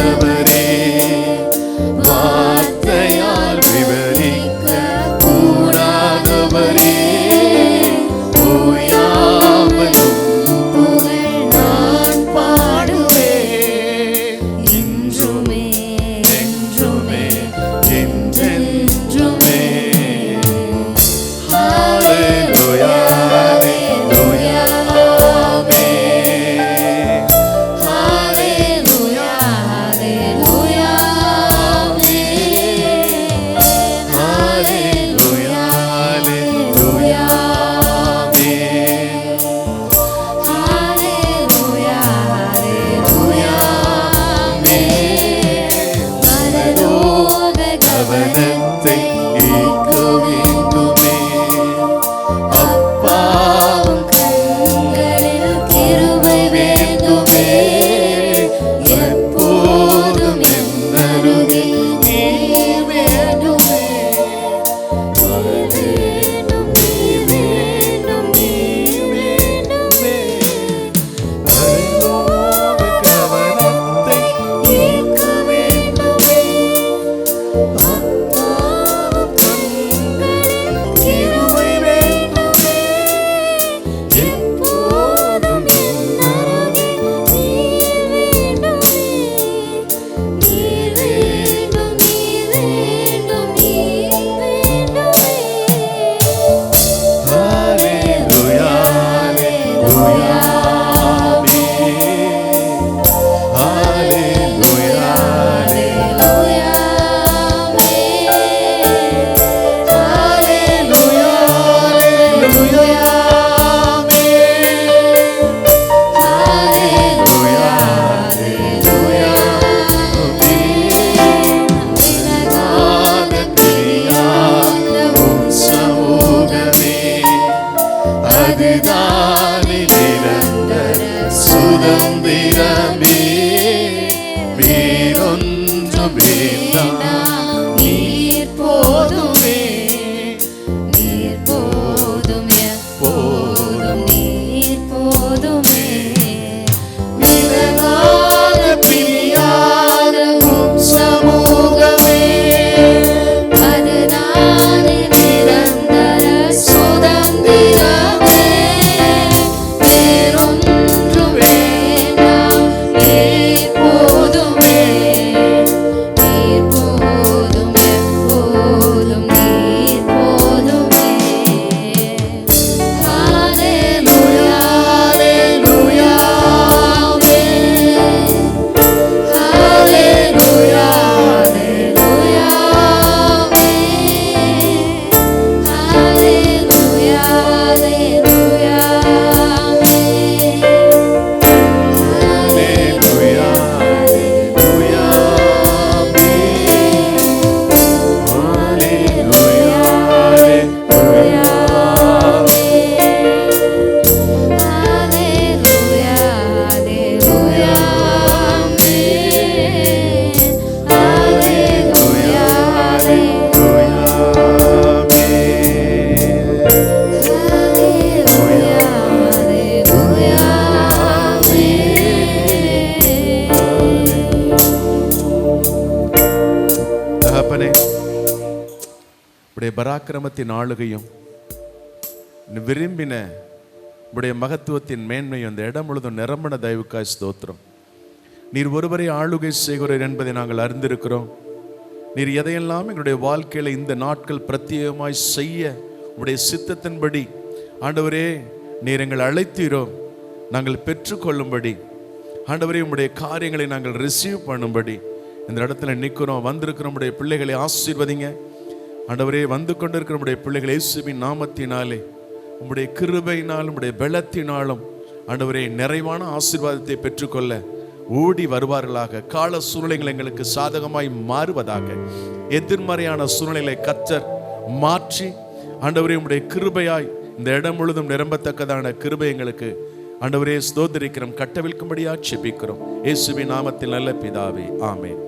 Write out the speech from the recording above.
வல்லவரே, வார்த்தையால் விவரிக்க கூடாதவரே, ஓயாமலும் புகழ் நான் பாடுவேன். இன்றுமே என்றுமே என்றென்றுமே. ஹல்லேலூயா ஹல்லேலூயா ஆமென். ஹல்லேலூயா ஹல்லேலூயா ஆமென். ஹல்லேலூயா ஹல்லேலூயா ஆமென். ஹல்லேலூயா ஹல்லேலூயா ஆமென். பரலோக கவனத்தை ஈர்க்க வேண்டுமே. அப்பாவும் கண்களில் கிருபை வேண்டுமே. எப்போதும் என் அருகில் நீ வேண்டுமே. வேண்டும் நீ வேண்டும் நீ வேண்டுமே. பரலோக கவனத்தை ஈர்க்க வேண்டுமே. அப்பாவும் கண்களில் கிருபை வேண்டுமே. எப்போதும் என் அருகில் நீர் வேண்டுமே. நீர் வேண்டும் நீர் வேண்டும் நீர் வேண்டுமே. ஹல்லேலூயா ஹல்லேலூயா ஆமென். ஹல்லேலூயா ஹல்லேலூயா ஆமென். ஹல்லேலூயா ஹல்லேலூயா ஆமென். ஹல்லேலூயா ஹல்லேலூயா ஆமென். விலகாத பிரியாத உம் சமூகமே, அதுதானே நிரந்தர சுதந்திரமே. வேறொன்றும் வேண்டாம், நீர் போதுமே. நீர் போதும் எப்போதும் நீர் போதுமே. விலகாத பிரியாத உம் சமூகமே, அதுதானே நிரந்தர சுதந்திரமே. வேறொன்றும் வேண்டாம் நீர் போதுமே. நீர் போதும் எப்போதும் நீர் போதுமே. ஹல்லேலூயா ஹல்லேலூயா ஆமென். ஹல்லேலூயா ஹல்லேலூயா ஆமென். ஹல்லேலூயா ஹல்லேலூயா ஆமென். ஹல்லேலூயா ஹல்லேலூயா ஆமென். ஹல்லேலூயா ஹல்லேலூயா ஹல்லேலூயா ஹல்லேலூயா ஆமென். ஹல்லேலூயா ஹல்லேலூயா ஹல்லேலூயா ஹல்லேலூயா ஆமென். தகப்பனே, உடைய பராக்கிரமத்தின் ஆளுகையும் விரும்பின உடைய மகத்துவத்தின் மேன்மையும் இந்த இடம் முழுதும் நிரம்பின தயவுக்காய் ஸ்தோத்திரம். நீர் ஒருவரை ஆளுகை செய்கிறீர் என்பதை நாங்கள் அறிந்திருக்கிறோம். நீர் எதையெல்லாம் எங்களுடைய வாழ்க்கையில் இந்த நாட்கள் பிரத்யேகமாய் செய்ய உடைய சித்தத்தின்படி ஆண்டவரே நீர் எங்களை அழைத்தீரோ, நாங்கள் பெற்றுக்கொள்ளும்படி ஆண்டவரே உம்முடைய காரியங்களை நாங்கள் ரிசீவ் பண்ணும்படி இந்த இடத்துல நிற்கிறோம். வந்திருக்கிற நம்முடைய பிள்ளைகளை ஆசீர்வதிங்க ஆண்டவரே. வந்து கொண்டிருக்கிற நம்முடைய பிள்ளைகளை இயேசுவின் நாமத்தினாலே உம்முடைய கிருபையினாலும் உம்முடைய பலத்தினாலும் ஆண்டவரே நிறைவான ஆசீர்வாதத்தை பெற்றுக்கொள்ள ஓடி வருவார்களாக. கால சூழ்நிலைகள் எங்களுக்கு சாதகமாய் மாறுவதாக. எதிர்மறையான சூழ்நிலை கர்த்தர் மாற்றி ஆண்டவரே உம்முடைய கிருபையாய் இந்த இடம் முழுதும் நிரம்பத்தக்கதான கிருபை எங்களுக்கு ஆண்டவரே ஸ்தோத்திரிக்கிறோம். கட்டவிழ்க்கும்படியாக செபிக்கிறோம். இயேசுவின் நாமத்தில் நல்ல பிதாவே, ஆமென்.